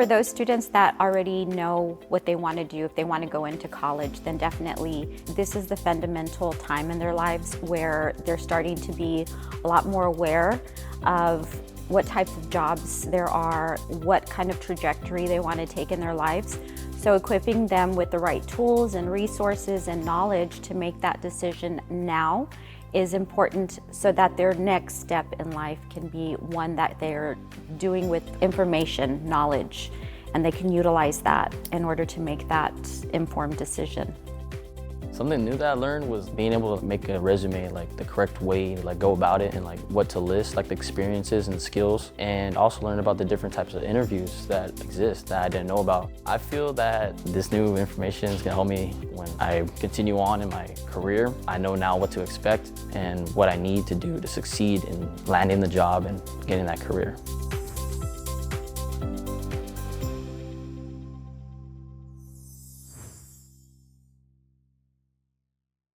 For those students that already know what they want to do, if they want to go into college, then definitely this is the fundamental time in their lives where they're starting to be a lot more aware of what types of jobs there are, what kind of trajectory they want to take in their lives. So equipping them with the right tools and resources and knowledge to make that decision now is important so that their next step in life can be one that they're doing with information, knowledge, and they can utilize that in order to make that informed decision. Something new that I learned was being able to make a resume like the correct way, like go about it and like what to list, like the experiences and skills, and also learn about the different types of interviews that exist that I didn't know about. I feel that this new information is gonna help me when I continue on in my career. I know now what to expect and what I need to do to succeed in landing the job and getting that career.